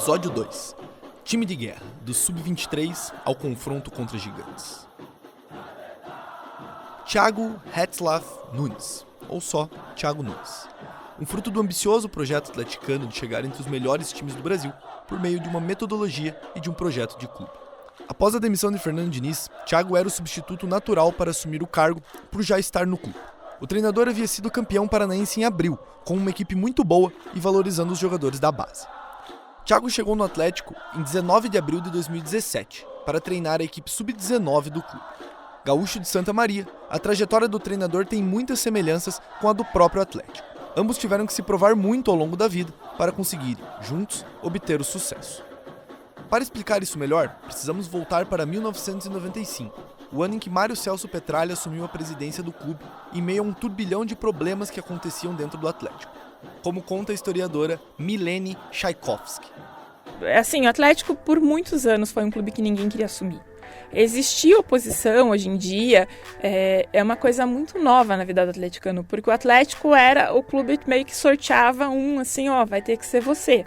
Episódio 2. Time de guerra, do Sub-23 ao confronto contra gigantes. Thiago Retzlaff Nunes, ou só Thiago Nunes. Um fruto do ambicioso projeto atleticano de chegar entre os melhores times do Brasil por meio de uma metodologia e de um projeto de clube. Após a demissão de Fernando Diniz, Thiago era o substituto natural para assumir o cargo por já estar no clube. O treinador havia sido campeão paranaense em abril, com uma equipe muito boa e valorizando os jogadores da base. Thiago chegou no Atlético em 19 de abril de 2017, para treinar a equipe sub-19 do clube. Gaúcho de Santa Maria, a trajetória do treinador tem muitas semelhanças com a do próprio Atlético. Ambos tiveram que se provar muito ao longo da vida para conseguir, juntos, obter o sucesso. Para explicar isso melhor, precisamos voltar para 1995, o ano em que Mário Celso Petralha assumiu a presidência do clube em meio a um turbilhão de problemas que aconteciam dentro do Atlético, como conta a historiadora Milene Tchaikovsky. O Atlético por muitos anos foi um clube que ninguém queria assumir. Existia oposição hoje em dia, é uma coisa muito nova na vida do atleticano, porque o Atlético era o clube que meio que sorteava vai ter que ser você.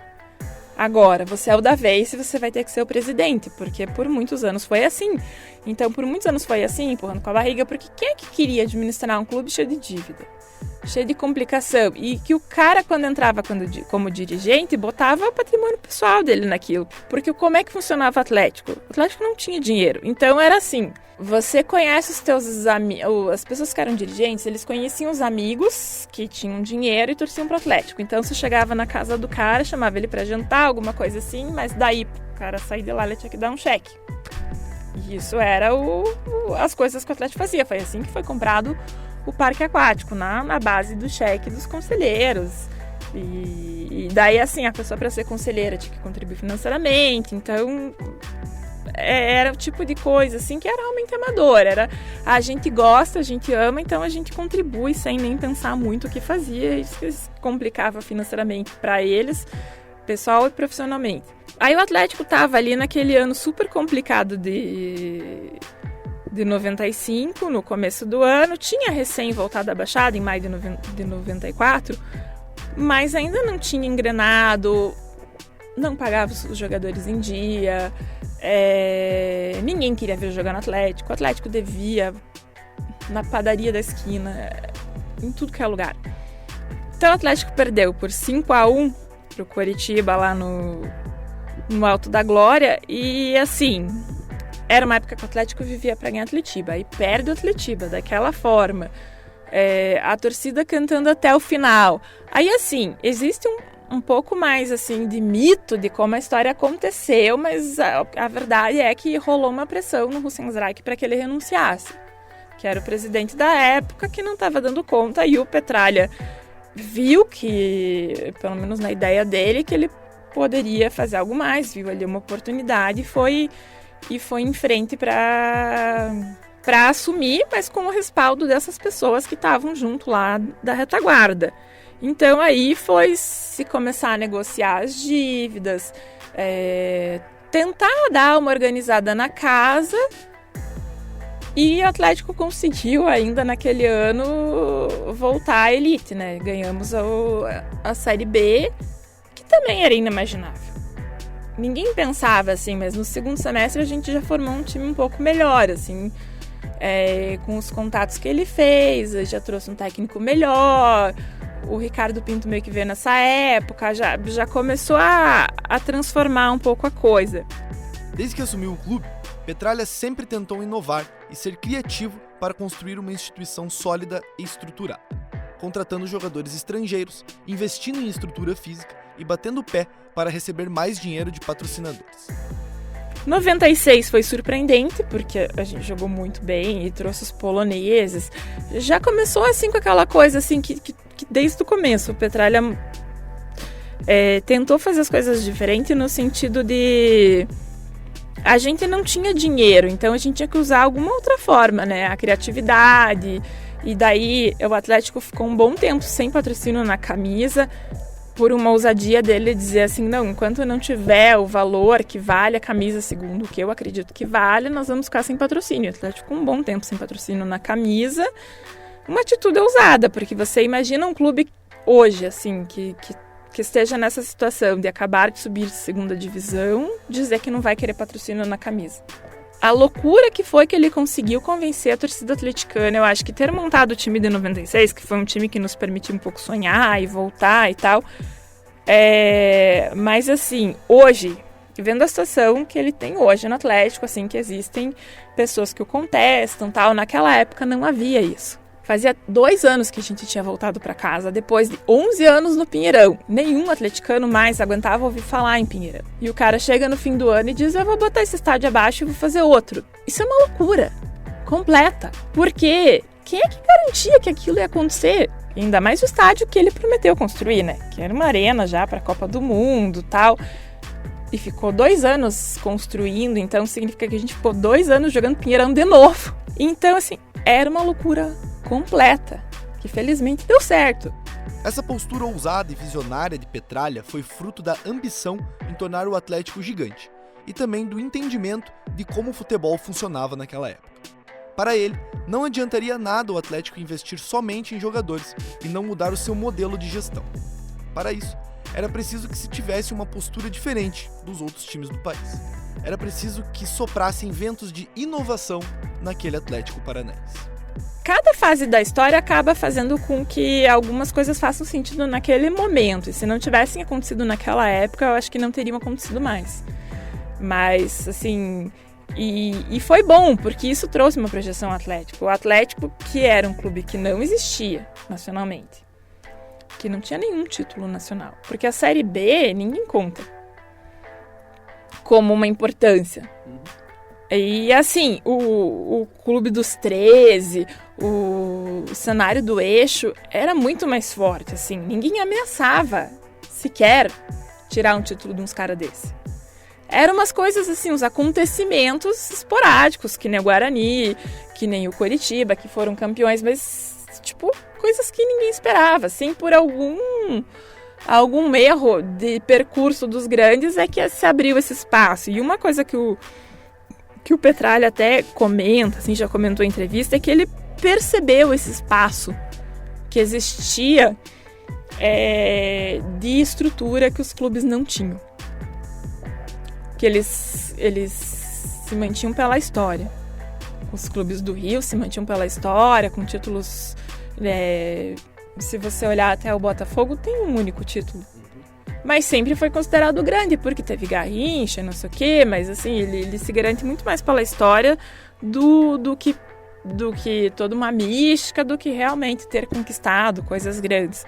Agora, você é o da vez e você vai ter que ser o presidente, porque por muitos anos foi assim. Então, por muitos anos foi assim, empurrando com a barriga, porque quem é que queria administrar um clube cheio de dívida? Cheio de complicação, e que o cara, quando entrava como dirigente, botava o patrimônio pessoal dele naquilo. Porque como é que funcionava o Atlético? O Atlético não tinha dinheiro, então era assim, você conhece os teus amigos, as pessoas que eram dirigentes, eles conheciam os amigos que tinham dinheiro e torciam pro Atlético. Então você chegava na casa do cara, chamava ele pra jantar, alguma coisa assim, mas daí o cara sair de lá, ele tinha que dar um cheque. E isso era as coisas que o Atlético fazia, foi assim que foi comprado o parque aquático, na base do cheque dos conselheiros. E daí, a pessoa para ser conselheira tinha que contribuir financeiramente. Então, era o tipo de coisa, que era realmente amador. Era, a gente gosta, a gente ama, então a gente contribui sem nem pensar muito o que fazia. Isso que complicava financeiramente para eles, pessoal e profissionalmente. Aí o Atlético estava ali naquele ano super complicado de 95, no começo do ano, tinha recém voltado da Baixada, em maio de 94, mas ainda não tinha engrenado, não pagava os jogadores em dia, ninguém queria ver jogar no Atlético, o Atlético devia na padaria da esquina, em tudo que é lugar. Então o Atlético perdeu por 5-1 pro Coritiba lá no Alto da Glória, e era uma época que o Atlético vivia para ganhar Atletiba, aí perde o Atletiba daquela forma, a torcida cantando até o final. Aí existe um pouco mais de mito de como a história aconteceu, mas a verdade é que rolou uma pressão no Hussein Zraik para que ele renunciasse, que era o presidente da época, que não estava dando conta, e o Petralha viu que, pelo menos na ideia dele, que ele poderia fazer algo mais, viu ali uma oportunidade e foi em frente para assumir, mas com o respaldo dessas pessoas que estavam junto lá da retaguarda. Então aí foi se começar a negociar as dívidas, tentar dar uma organizada na casa, e o Atlético conseguiu ainda naquele ano voltar à elite, né? Ganhamos a Série B, que também era inimaginável. Ninguém pensava mas no segundo semestre a gente já formou um time um pouco melhor, com os contatos que ele fez, já trouxe um técnico melhor, o Ricardo Pinto meio que veio nessa época, já começou a transformar um pouco a coisa. Desde que assumiu o clube, Petralha sempre tentou inovar e ser criativo para construir uma instituição sólida e estruturada, contratando jogadores estrangeiros, investindo em estrutura física e batendo o pé para receber mais dinheiro de patrocinadores. 96 foi surpreendente, porque a gente jogou muito bem e trouxe os poloneses. Já começou com aquela coisa que desde o começo o Petralha tentou fazer as coisas diferentes, no sentido de a gente não tinha dinheiro, então a gente tinha que usar alguma outra forma, né? A criatividade. E daí o Atlético ficou um bom tempo sem patrocínio na camisa, por uma ousadia dele dizer não, enquanto não tiver o valor que vale a camisa, segundo o que eu acredito que vale, nós vamos ficar sem patrocínio. O Atlético ficou um bom tempo sem patrocínio na camisa, uma atitude ousada, porque você imagina um clube hoje, que que esteja nessa situação de acabar de subir de segunda divisão, dizer que não vai querer patrocínio na camisa. A loucura que foi que ele conseguiu convencer a torcida atleticana, eu acho que ter montado o time de 96, que foi um time que nos permitiu um pouco sonhar e voltar e tal, mas assim, hoje, vendo a situação que ele tem hoje no Atlético, assim, que existem pessoas que o contestam, tal, naquela época não havia isso. Fazia 2 anos que a gente tinha voltado para casa, depois de 11 anos no Pinheirão. Nenhum atleticano mais aguentava ouvir falar em Pinheirão. E o cara chega no fim do ano e diz, eu vou botar esse estádio abaixo e vou fazer outro. Isso é uma loucura completa. Porque quem é que garantia que aquilo ia acontecer? E ainda mais o estádio que ele prometeu construir, né? Que era uma arena já para a Copa do Mundo e tal. E ficou 2 anos construindo, então significa que a gente ficou 2 anos jogando Pinheirão de novo. Então, assim, era uma loucura completa, que felizmente deu certo. Essa postura ousada e visionária de Petralha foi fruto da ambição em tornar o Atlético gigante e também do entendimento de como o futebol funcionava naquela época. Para ele, não adiantaria nada o Atlético investir somente em jogadores e não mudar o seu modelo de gestão. Para isso, era preciso que se tivesse uma postura diferente dos outros times do país. Era preciso que soprassem ventos de inovação naquele Atlético Paranaense. Cada fase da história acaba fazendo com que algumas coisas façam sentido naquele momento. E se não tivessem acontecido naquela época, eu acho que não teriam acontecido mais. Mas, assim... E foi bom, porque isso trouxe uma projeção ao Atlético. O Atlético, que era um clube que não existia nacionalmente. Que não tinha nenhum título nacional. Porque a Série B, ninguém conta como uma importância. E assim, o Clube dos 13, o cenário do Eixo era muito mais forte, assim. Ninguém ameaçava sequer tirar um título de uns caras desse. Eram umas coisas assim, uns acontecimentos esporádicos, que nem o Guarani, que nem o Coritiba, que foram campeões, mas tipo, coisas que ninguém esperava, assim, por algum erro de percurso dos grandes é que se abriu esse espaço. E uma coisa que o Petralha até comenta, assim, já comentou em entrevista, é que ele percebeu esse espaço que existia de estrutura que os clubes não tinham. Que eles se mantinham pela história. Os clubes do Rio se mantinham pela história, com títulos... se você olhar até o Botafogo, tem um único título. Mas sempre foi considerado grande, porque teve Garrincha, não sei o quê, mas assim, ele se garante muito mais pela história do que toda uma mística, do que realmente ter conquistado coisas grandes.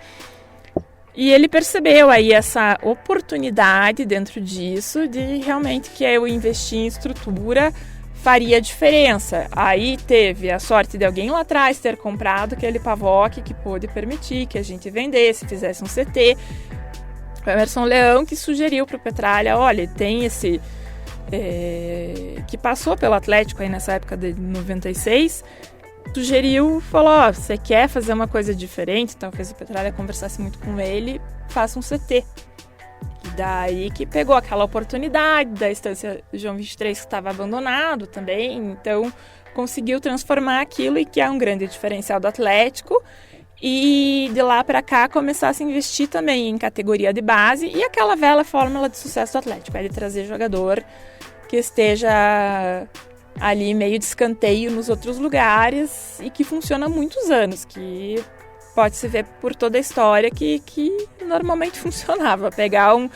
E ele percebeu aí essa oportunidade dentro disso, de realmente que eu investir em estrutura faria diferença. Aí teve a sorte de alguém lá atrás ter comprado aquele Pavoc que pôde permitir que a gente vendesse, fizesse um CT. O Emerson Leão que sugeriu para o Petralha, olha, tem esse... que passou pelo Atlético aí nessa época de 96, sugeriu, falou, você quer fazer uma coisa diferente? Talvez o Petralha conversasse muito com ele, faça um CT. E daí que pegou aquela oportunidade da Estância João 23 que estava abandonado também, então conseguiu transformar aquilo e que é um grande diferencial do Atlético. E de lá para cá começar a se investir também em categoria de base e aquela velha fórmula de sucesso do Atlético, é de trazer jogador que esteja ali meio de escanteio nos outros lugares e que funciona há muitos anos, que pode se ver por toda a história que normalmente funcionava. Pegar um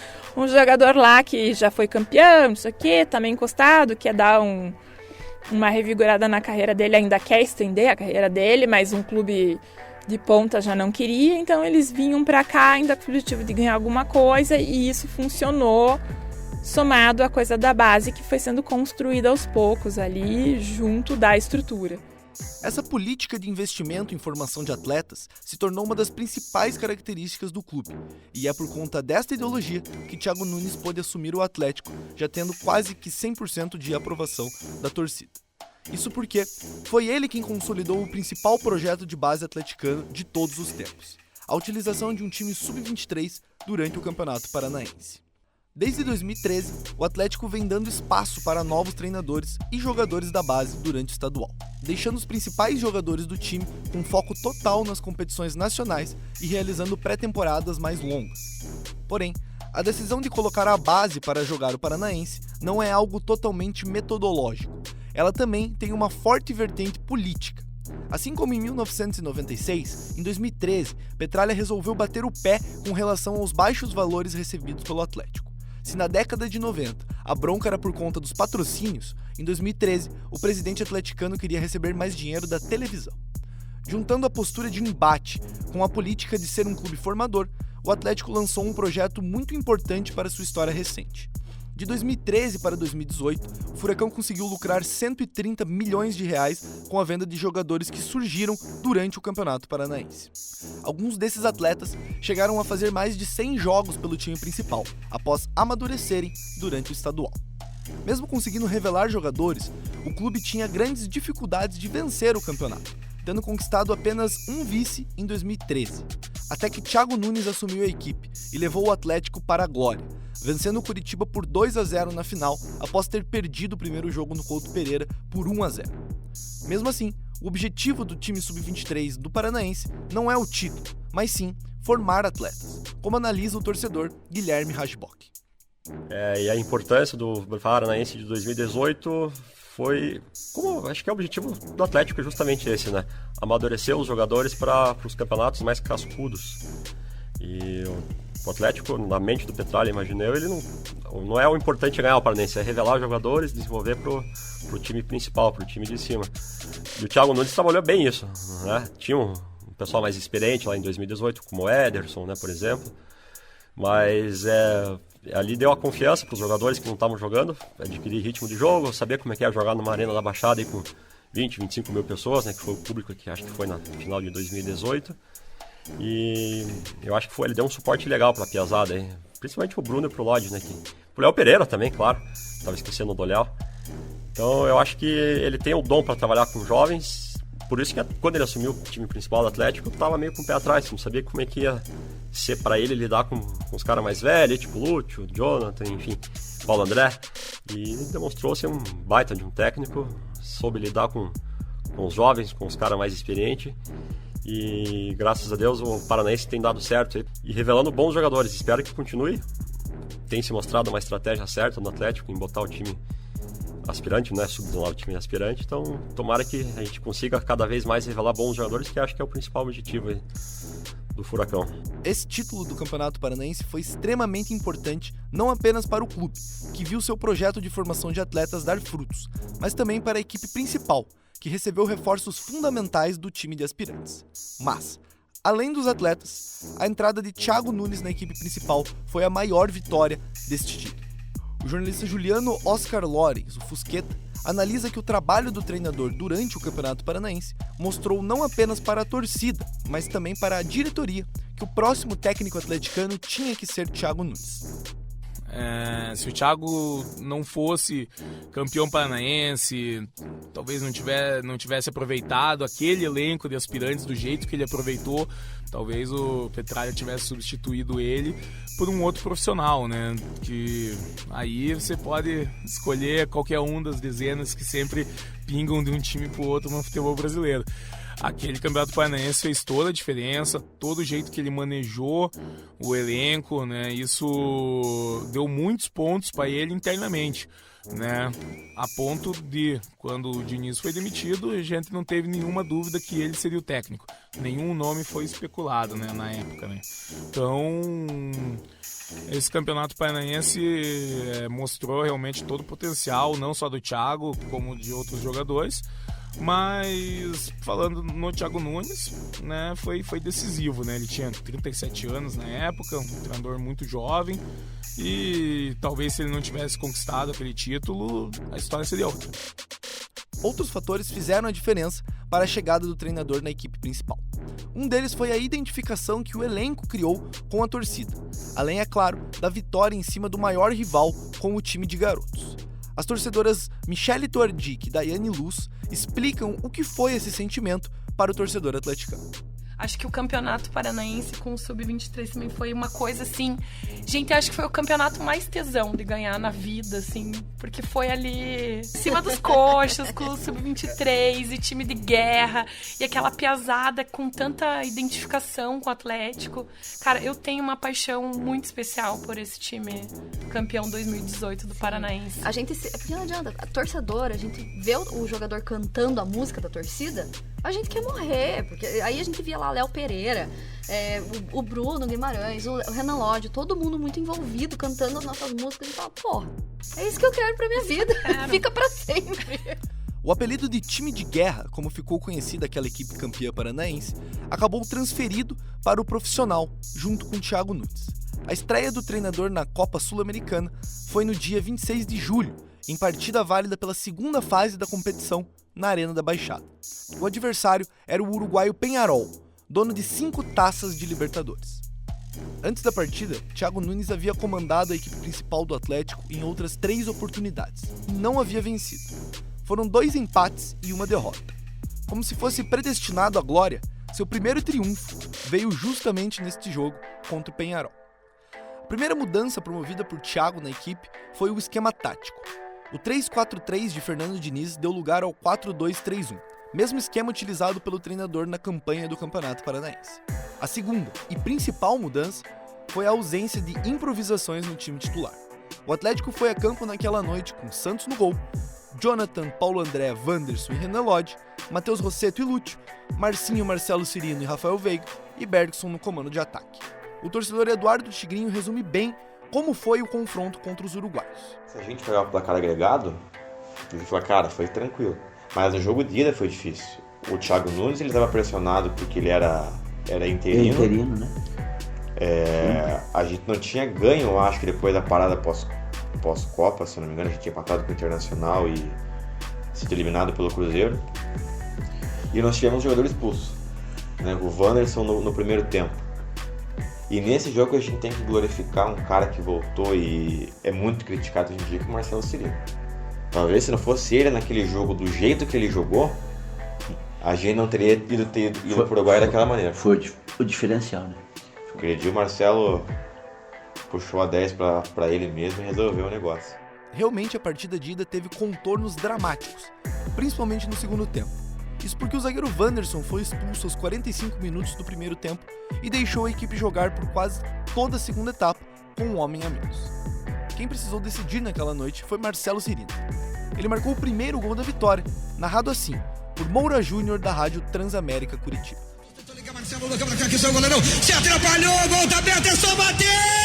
jogador lá que já foi campeão, não sei o quê, tá meio encostado, quer dar uma revigorada na carreira dele, ainda quer estender a carreira dele, mas um clube de ponta já não queria, então eles vinham para cá ainda com o objetivo de ganhar alguma coisa e isso funcionou, somado à coisa da base que foi sendo construída aos poucos ali junto da estrutura. Essa política de investimento em formação de atletas se tornou uma das principais características do clube, e é por conta desta ideologia que Thiago Nunes pôde assumir o Atlético, já tendo quase que 100% de aprovação da torcida. Isso porque foi ele quem consolidou o principal projeto de base atleticano de todos os tempos, a utilização de um time sub-23 durante o Campeonato Paranaense. Desde 2013, o Atlético vem dando espaço para novos treinadores e jogadores da base durante o estadual, deixando os principais jogadores do time com foco total nas competições nacionais e realizando pré-temporadas mais longas. Porém, a decisão de colocar a base para jogar o Paranaense não é algo totalmente metodológico. Ela também tem uma forte vertente política. Assim como em 1996, em 2013, Petralha resolveu bater o pé com relação aos baixos valores recebidos pelo Atlético. Se na década de 90 a bronca era por conta dos patrocínios, em 2013 o presidente atleticano queria receber mais dinheiro da televisão. Juntando a postura de embate com a política de ser um clube formador, o Atlético lançou um projeto muito importante para sua história recente. De 2013 para 2018, o Furacão conseguiu lucrar 130 milhões de reais com a venda de jogadores que surgiram durante o Campeonato Paranaense. Alguns desses atletas chegaram a fazer mais de 100 jogos pelo time principal, após amadurecerem durante o estadual. Mesmo conseguindo revelar jogadores, o clube tinha grandes dificuldades de vencer o campeonato, tendo conquistado apenas um vice em 2013, até que Thiago Nunes assumiu a equipe e levou o Atlético para a glória, vencendo o Curitiba por 2-0 na final, após ter perdido o primeiro jogo no Couto Pereira por 1-0. Mesmo assim, o objetivo do time sub-23 do Paranaense não é o título, mas sim formar atletas, como analisa o torcedor Guilherme Rajbock. E a importância do Paranaense de 2018 foi, como acho que é o objetivo do Atlético, é justamente esse, né? Amadurecer os jogadores para os campeonatos mais cascudos. E o Atlético, na mente do Petralha, imagino eu, ele não é o importante ganhar o Paranaense, é revelar os jogadores, desenvolver pro time principal, pro time de cima. E o Thiago Nunes trabalhou bem isso, né? Tinha um pessoal mais experiente lá em 2018, como o Ederson, né, por exemplo. Mas ali deu a confiança para os jogadores que não estavam jogando, adquirir ritmo de jogo, saber como é que é jogar numa arena da Baixada aí com 20, 25 mil pessoas, né, que foi o público que acho que foi na final de 2018. E eu acho que ele deu um suporte legal para a piazada, aí, principalmente pro Bruno e pro Lodge, né, pro Léo Pereira também, claro, estava esquecendo do Léo. Então eu acho que ele tem o dom para trabalhar com jovens, por isso que quando ele assumiu o time principal do Atlético, eu estava meio com o pé atrás, não sabia como é que ia ser para ele lidar com os caras mais velhos, tipo Lúcio, Jonathan, enfim, Paulo André. E ele demonstrou ser um baita de um técnico, soube lidar com os jovens, com os caras mais experientes. E graças a Deus o Paranaense tem dado certo e revelando bons jogadores. Espero que continue. Tem se mostrado uma estratégia certa no Atlético em botar o time aspirante, né? Sub-19 o time aspirante. Então tomara que a gente consiga cada vez mais revelar bons jogadores, que acho que é o principal objetivo aí do Furacão. Esse título do Campeonato Paranaense foi extremamente importante não apenas para o clube, que viu seu projeto de formação de atletas dar frutos, mas também para a equipe principal, que recebeu reforços fundamentais do time de aspirantes. Mas, além dos atletas, a entrada de Thiago Nunes na equipe principal foi a maior vitória deste título. O jornalista Juliano Oscar Lorenz, o Fusqueta, analisa que o trabalho do treinador durante o Campeonato Paranaense mostrou não apenas para a torcida, mas também para a diretoria, que o próximo técnico atleticano tinha que ser Thiago Nunes. Se o Thiago não fosse campeão paranaense, talvez não tivesse aproveitado aquele elenco de aspirantes do jeito que ele aproveitou, talvez o Petralha tivesse substituído ele por um outro profissional, né? Que aí você pode escolher qualquer um das dezenas que sempre pingam de um time para o outro no futebol brasileiro. Aquele Campeonato Paranaense fez toda a diferença, todo o jeito que ele manejou o elenco, né? Isso deu muitos pontos para ele internamente, né? A ponto de, quando o Diniz foi demitido, a gente não teve nenhuma dúvida que ele seria o técnico. Nenhum nome foi especulado, né, na época, né? Então, esse Campeonato Paranaense mostrou realmente todo o potencial, não só do Thiago, como de outros jogadores. Mas falando no Thiago Nunes, né, foi decisivo, né? Ele tinha 37 anos na época, um treinador muito jovem, e talvez se ele não tivesse conquistado aquele título, a história seria outra. Outros fatores fizeram a diferença para a chegada do treinador na equipe principal. Um deles foi a identificação que o elenco criou com a torcida, além, é claro, da vitória em cima do maior rival com o time de garotos. As torcedoras Michele Tuardic e Daiane Luz explicam o que foi esse sentimento para o torcedor atleticano. Acho que o Campeonato Paranaense com o Sub-23 também foi uma coisa assim... Gente, acho que foi o campeonato mais tesão de ganhar na vida, assim, porque foi ali em cima dos coxas, com o Sub-23 e time de guerra, e aquela piazada com tanta identificação com o Atlético. Cara, eu tenho uma paixão muito especial por esse time campeão 2018 do Paranaense. Porque não adianta, a torcedora, a gente vê o jogador cantando a música da torcida, a gente quer morrer, porque aí a gente via lá Léo Pereira, o Bruno Guimarães, o Renan Lodge, todo mundo muito envolvido cantando as nossas músicas, e fala, pô, é isso que eu quero pra minha vida, fica pra sempre. O apelido de time de guerra, como ficou conhecida aquela equipe campeã paranaense, acabou transferido para o profissional, junto com Thiago Nunes. A estreia do treinador na Copa Sul-Americana foi no dia 26 de julho, em partida válida pela segunda fase da competição, na Arena da Baixada. O adversário era o uruguaio Peñarol, dono de 5 taças de Libertadores. Antes da partida, Thiago Nunes havia comandado a equipe principal do Atlético em outras 3 oportunidades e não havia vencido. Foram 2 empates e 1 derrota. Como se fosse predestinado à glória, seu primeiro triunfo veio justamente neste jogo contra o Peñarol. A primeira mudança promovida por Thiago na equipe foi o esquema tático. O 3-4-3 de Fernando Diniz deu lugar ao 4-2-3-1, mesmo esquema utilizado pelo treinador na campanha do Campeonato Paranaense. A segunda e principal mudança foi a ausência de improvisações no time titular. O Atlético foi a campo naquela noite com Santos no gol, Jonathan, Paulo André, Wanderson e Renan Lodge, Matheus Rossetto e Lúcio, Marcinho, Marcelo Cirino e Rafael Veiga e Bergson no comando de ataque. O torcedor Eduardo Tigrinho resume bem como foi o confronto contra os uruguaios. Se a gente pegar o placar agregado, ele fala, cara, foi tranquilo. Mas no jogo de ida foi difícil. O Thiago Nunes, ele estava pressionado porque ele era interino. Né? A gente não tinha ganho, eu acho que depois da parada pós-Copa, se não me engano, a gente tinha empatado com o Internacional e sido eliminado pelo Cruzeiro. E nós tivemos um jogador expulso, né? O Wanderson no primeiro tempo. E nesse jogo a gente tem que glorificar um cara que voltou e é muito criticado hoje em dia, que é o Marcelo Cirino. Talvez se não fosse ele naquele jogo do jeito que ele jogou, a gente não teria ido pro Uruguai daquela maneira. Foi o diferencial, né? Aquele dia o Marcelo puxou a 10 pra ele mesmo e resolveu o negócio. Realmente a partida de ida teve contornos dramáticos, principalmente no segundo tempo. Isso porque o zagueiro Wanderson foi expulso aos 45 minutos do primeiro tempo e deixou a equipe jogar por quase toda a segunda etapa com um homem a menos. Quem precisou decidir naquela noite foi Marcelo Cirino. Ele marcou o primeiro gol da vitória, narrado assim, por Moura Júnior da Rádio Transamérica Curitiba. Marcelo, aqui seu goleirão, se atrapalhou, gol tá aberto, é só bater!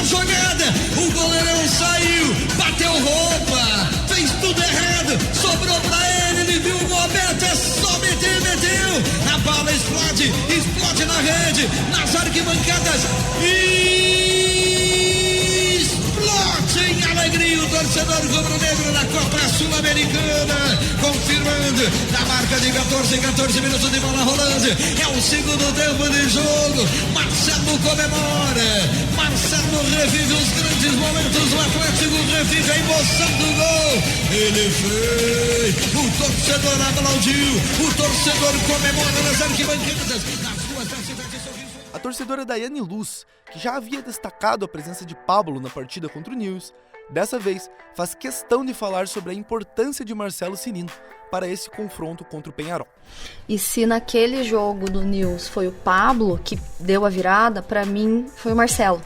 Jogada, o goleirão saiu, bateu roupa, fez tudo errado, sobrou pra ele viu o gol aberto, é só meteu, a bala explode na rede, nas arquibancadas, explode em alegria o torcedor rubro-negro na Copa Sul-Americana, confirmando, na marca de 14 minutos de bola rolando, é o segundo tempo de jogo, Marcelo comemora, Marcelo revive os grandes momentos, o Atlético revive a emoção do gol, ele fez, o torcedor aplaudiu, o torcedor comemora nas arquibancadas, nas ruas da cidade de Sorriso. A torcedora Daiane Luz, que já havia destacado a presença de Pablo na partida contra o Nils, dessa vez faz questão de falar sobre a importância de Marcelo Cirino para esse confronto contra o Peñarol. E se naquele jogo do Nils foi o Pablo que deu a virada, pra mim foi o Marcelo.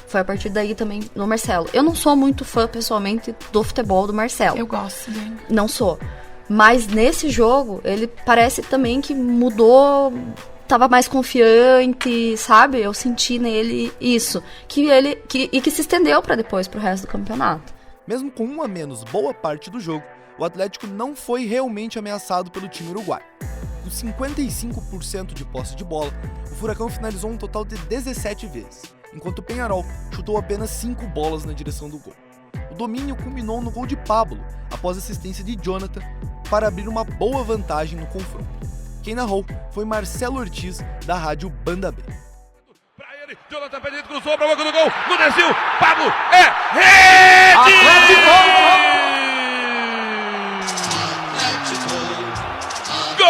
Foi a partir daí também no Marcelo. Eu não sou muito fã, pessoalmente, do futebol do Marcelo. Eu gosto dele. Não sou. Mas nesse jogo, ele parece também que mudou, tava mais confiante, sabe? Eu senti nele isso. Que se estendeu pra depois, pro resto do campeonato. Mesmo com 1 a menos boa parte do jogo, o Atlético não foi realmente ameaçado pelo time uruguaio. Com 55% de posse de bola, o Furacão finalizou um total de 17 vezes, enquanto o Peñarol chutou apenas 5 bolas na direção do gol. O domínio culminou no gol de Pablo, após assistência de Jonathan, para abrir uma boa vantagem no confronto. Quem narrou foi Marcelo Ortiz, da rádio Banda B. Jonathan Pedrito cruzou para o boca do gol, no desvio, Pablo, rede! Atlético! Gol!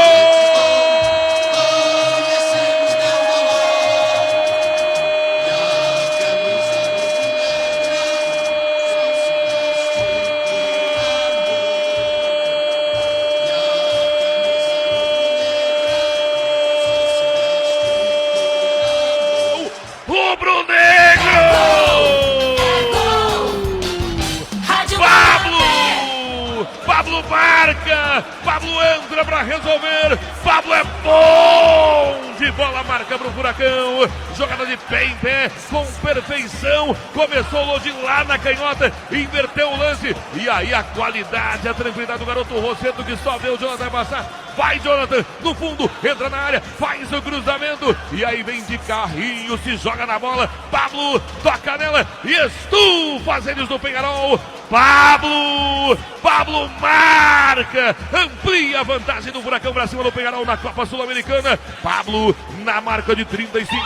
Pablo entra para resolver, Pablo é bom de bola, marca para o Furacão, jogada de pé em pé, com perfeição, começou de lá na canhota, inverteu o lance, e aí a qualidade, a tranquilidade do garoto Rosseto, que só vê o Jonathan passar. Vai Jonathan, no fundo, entra na área, faz o cruzamento, e aí vem de carrinho, se joga na bola, Pablo toca nela, e estufa eles do Peñarol. Pablo marca, amplia a vantagem do Furacão pra cima do Peñarol na Copa Sul-Americana. Pablo na marca de 35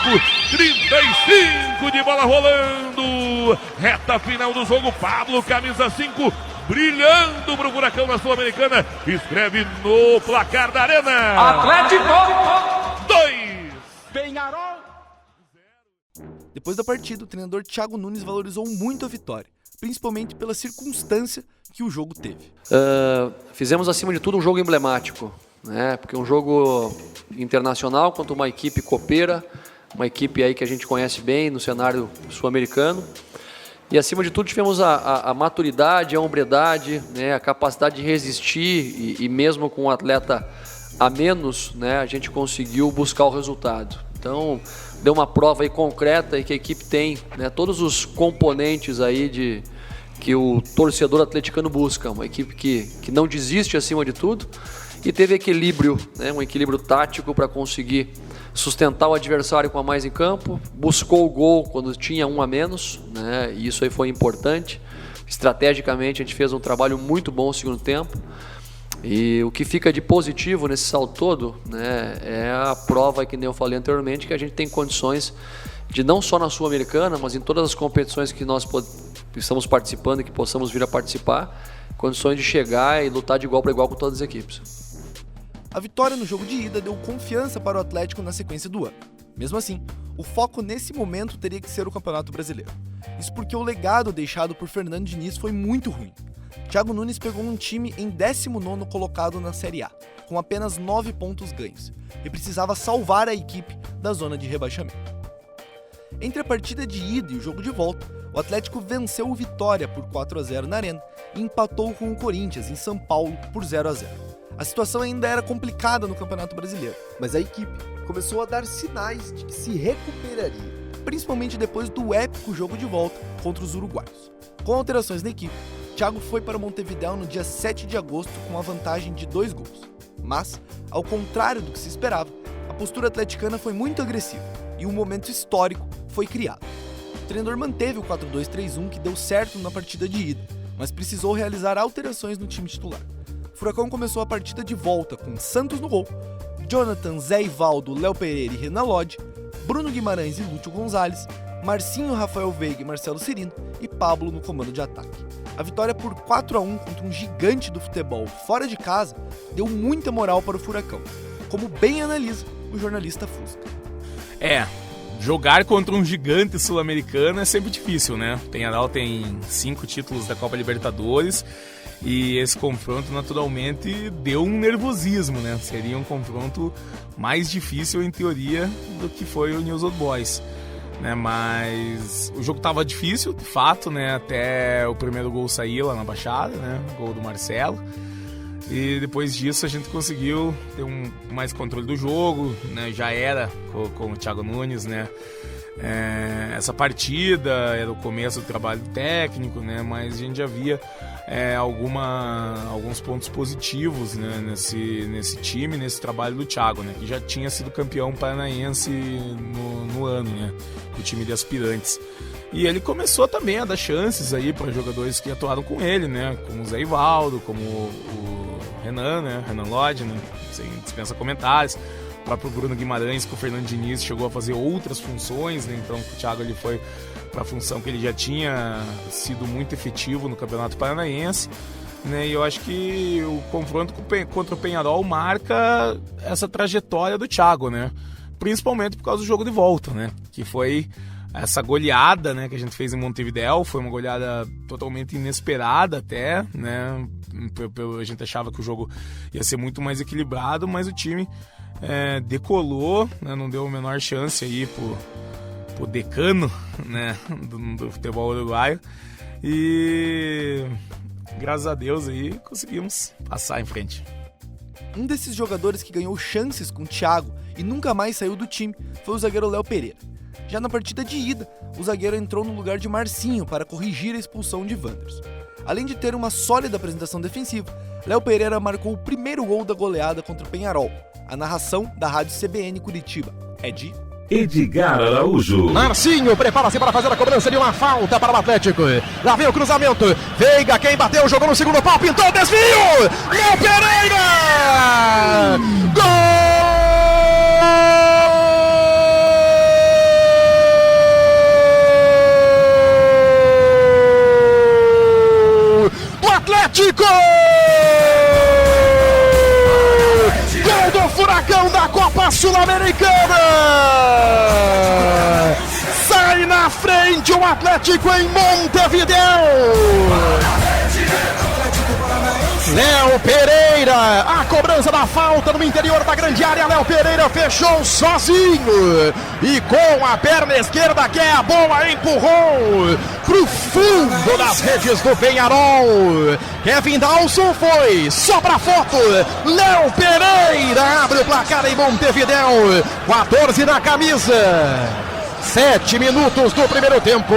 de bola rolando, reta final do jogo, Pablo, camisa 5, brilhando pro Furacão na Sul-Americana, escreve no placar da Arena. Atlético 2, Peñarol. Depois da partida, o treinador Thiago Nunes valorizou muito a vitória, principalmente pela circunstância que o jogo teve. Fizemos, acima de tudo, um jogo emblemático, né? Porque um jogo internacional contra uma equipe copeira, uma equipe aí que a gente conhece bem no cenário sul-americano. E, acima de tudo, tivemos a maturidade, a hombridade, né? A capacidade de resistir e mesmo com um atleta a menos, né? A gente conseguiu buscar o resultado. Então, deu uma prova aí concreta e que a equipe tem, né, todos os componentes aí que o torcedor atleticano busca. Uma equipe que não desiste acima de tudo e teve equilíbrio, né, um equilíbrio tático para conseguir sustentar o adversário com a mais em campo, buscou o gol quando tinha 1 a menos, né, e isso aí foi importante. Estrategicamente a gente fez um trabalho muito bom no segundo tempo. E o que fica de positivo nesse salto todo, né, é a prova, que nem eu falei anteriormente, que a gente tem condições de, não só na Sul-Americana, mas em todas as competições que nós estamos participando e que possamos vir a participar, condições de chegar e lutar de igual para igual com todas as equipes. A vitória no jogo de ida deu confiança para o Atlético na sequência do ano. Mesmo assim, o foco nesse momento teria que ser o Campeonato Brasileiro. Isso porque o legado deixado por Fernando Diniz foi muito ruim. Thiago Nunes pegou um time em 19º colocado na Série A, com apenas 9 pontos ganhos, e precisava salvar a equipe da zona de rebaixamento. Entre a partida de ida e o jogo de volta, o Atlético venceu o Vitória por 4 a 0 na Arena e empatou com o Corinthians em São Paulo por 0 a 0. A situação ainda era complicada no Campeonato Brasileiro, mas a equipe começou a dar sinais de que se recuperaria, principalmente depois do épico jogo de volta contra os uruguaios. Com alterações na equipe, Thiago foi para Montevidéu no dia 7 de agosto com a vantagem de 2 gols. Mas, ao contrário do que se esperava, a postura atleticana foi muito agressiva e um momento histórico foi criado. O treinador manteve o 4-2-3-1 que deu certo na partida de ida, mas precisou realizar alterações no time titular. O Furacão começou a partida de volta com Santos no gol, Jonathan, Zé Ivaldo, Léo Pereira e Renan Lodge, Bruno Guimarães e Lúcio Gonzalez, Marcinho, Rafael Veiga e Marcelo Cirino e Pablo no comando de ataque. A vitória por 4 a 1 contra um gigante do futebol fora de casa deu muita moral para o Furacão, como bem analisa o jornalista Fusca. Jogar contra um gigante sul-americano é sempre difícil, né? O Peñarol tem 5 títulos da Copa Libertadores e esse confronto naturalmente deu um nervosismo, né? Seria um confronto mais difícil em teoria do que foi o News Old Boys, né? Mas o jogo estava difícil, de fato, né? Até o primeiro gol sair lá na Baixada, né? O gol do Marcelo. E depois disso a gente conseguiu ter mais controle do jogo, né? Já era com o Thiago Nunes, né? essa partida, era o começo do trabalho técnico, né? Mas a gente já via alguns pontos positivos, né, nesse time, nesse trabalho do Thiago, né, que já tinha sido campeão paranaense no ano, né, o time de aspirantes. E ele começou também a dar chances aí para jogadores que atuaram com ele, né, como o Zé Ivaldo, como o Renan, né, Renan Lodge, né, sem dispensa comentários. O próprio Bruno Guimarães, que o Fernando Diniz chegou a fazer outras funções, né, então o Thiago ele foi para a função que ele já tinha sido muito efetivo no Campeonato Paranaense, né? E eu acho que o confronto contra o Peñarol marca essa trajetória do Thiago, né? Principalmente por causa do jogo de volta, né? Que foi essa goleada, né, que a gente fez em Montevidéu, foi uma goleada totalmente inesperada até, né? A gente achava que o jogo ia ser muito mais equilibrado, mas o time decolou, né? Não deu a menor chance aí pro decano, né, do futebol uruguaio, e graças a Deus aí conseguimos passar em frente. Um desses jogadores que ganhou chances com o Thiago e nunca mais saiu do time foi o zagueiro Léo Pereira. Já na partida de ida, o zagueiro entrou no lugar de Marcinho para corrigir a expulsão de Wanderson. Além de ter uma sólida apresentação defensiva, Léo Pereira marcou o primeiro gol da goleada contra o Peñarol. A narração da rádio CBN Curitiba é de Edgar Araújo. Marcinho prepara-se para fazer a cobrança de uma falta para o Atlético. Lá vem o cruzamento. Veiga, quem bateu, jogou no segundo pau, pintou, desvio! Léo Pereira! Gol! Do Atlético! Gol do Furacão da Copa Sul-Americana! Sai na frente o Atlético em Montevidéu! Léo Pereira, a cobrança da falta no interior da grande área. Léo Pereira fechou sozinho e com a perna esquerda, que é a boa, empurrou pro fundo das redes do Peñarol. Kevin Dalson foi só pra foto. Léo Pereira abre o placar em Montevidéu, 14 na camisa. 7 minutos do primeiro tempo,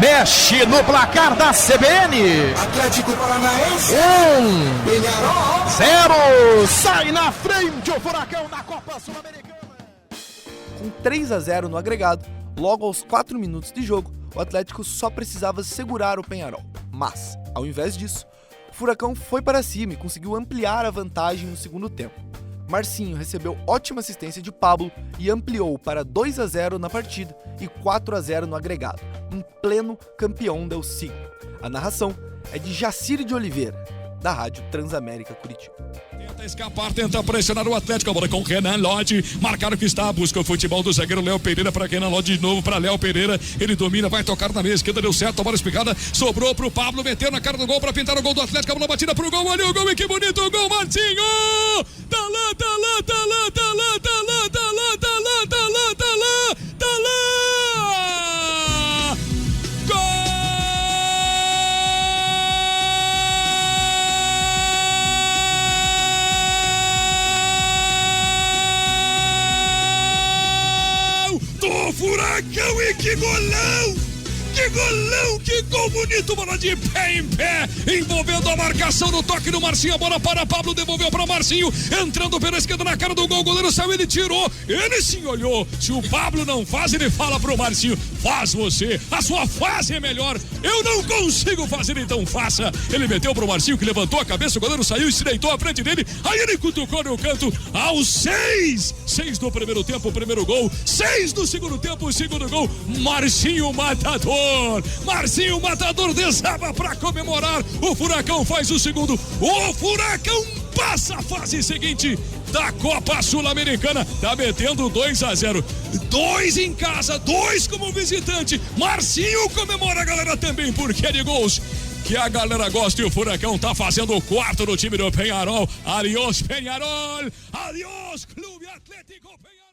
mexe no placar da CBN. Atlético Paranaense 0, sai na frente o Furacão da Copa Sul-Americana. Com 3-0 no agregado, logo aos 4 minutos de jogo, o Atlético só precisava segurar o Peñarol. Mas, ao invés disso, o Furacão foi para cima e conseguiu ampliar a vantagem no segundo tempo. Marcinho recebeu ótima assistência de Pablo e ampliou para 2-0 na partida e 4-0 no agregado, em pleno campeão del siglo. A narração é de Jacir de Oliveira, da Rádio Transamérica Curitiba. Tenta escapar, tenta pressionar o Atlético, agora com Renan Lodge, marcaram que está, busca o futebol do zagueiro Léo Pereira para Renan Lodge de novo para Léo Pereira, ele domina, vai tocar na meia esquerda, deu certo, a bola espicada, sobrou pro Pablo, meteu na cara do gol para pintar o gol do Atlético, a bola batida pro gol, olha o gol e que bonito o gol, Marcinho! Tá lá, tá lá, tá lá, tá lá, tá lá, tá lá, tá lá, tá lá, tá lá, tá lá! Furacão e que golão! Que golão, que gol bonito, bola de pé em pé, envolvendo a marcação no toque do Marcinho, a bola para Pablo, devolveu para Marcinho, entrando pela esquerda na cara do gol, o goleiro saiu, ele tirou, ele sim olhou, se o Pablo não faz, ele fala pro Marcinho, faz você, a sua fase é melhor, eu não consigo fazer, então faça, ele meteu pro Marcinho, que levantou a cabeça, o goleiro saiu e se deitou à frente dele, aí ele cutucou no canto, aos 6 do primeiro tempo, o primeiro gol, 6 do segundo tempo, o segundo gol, Marcinho Matador, Marcinho Matador desaba para comemorar, o Furacão faz o segundo, o Furacão passa a fase seguinte da Copa Sul-Americana, tá metendo 2-0, 2 em casa, 2 como visitante, Marcinho comemora, a galera também, porque é de gols que a galera gosta, e o Furacão tá fazendo o quarto no time do Peñarol. Adiós Peñarol, adiós Clube Atlético Peñarol.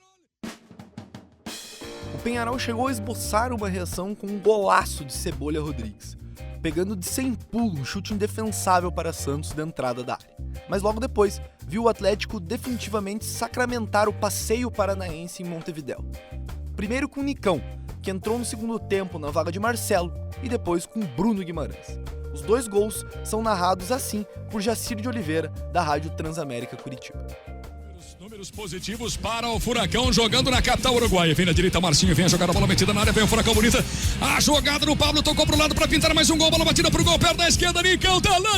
O Peñarol chegou a esboçar uma reação com um golaço de Cebolla Rodrigues, pegando de sem pulo um chute indefensável para Santos da entrada da área. Mas logo depois, viu o Atlético definitivamente sacramentar o passeio paranaense em Montevidéu. Primeiro com Nicão, que entrou no segundo tempo na vaga de Marcelo e depois com Bruno Guimarães. Os 2 gols são narrados assim por Jacir de Oliveira, da Rádio Transamérica Curitiba. Números positivos para o Furacão jogando na capital uruguaia. Vem na direita, Marcinho, vem a jogada, bola metida na área, vem o Furacão bonita. A jogada do Pablo, tocou pro lado para pintar mais um gol, bola batida pro gol, perto da esquerda, Nicão, tá lá!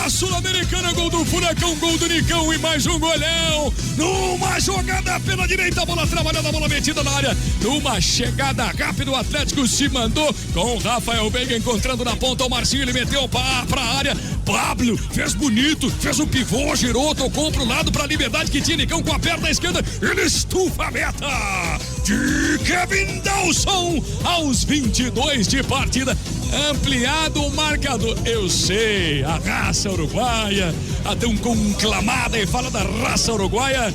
Sul-Americana, gol do Furacão, gol do Nicão e mais um golão. Numa jogada pela direita, bola trabalhada, bola metida na área. Numa chegada rápida, o Atlético se mandou com o Rafael Veiga encontrando na ponta o Marcinho. Ele meteu pra área. Pablo fez bonito, fez o pivô, girou, tocou pro lado pra liberdade que tinha Nicão com a perna esquerda. Ele estufa a meta de Kevin Dawson aos 22 de partida. Ampliado o marcador. Eu sei, a raça uruguaia, a tão conclamada e fala da raça uruguaia,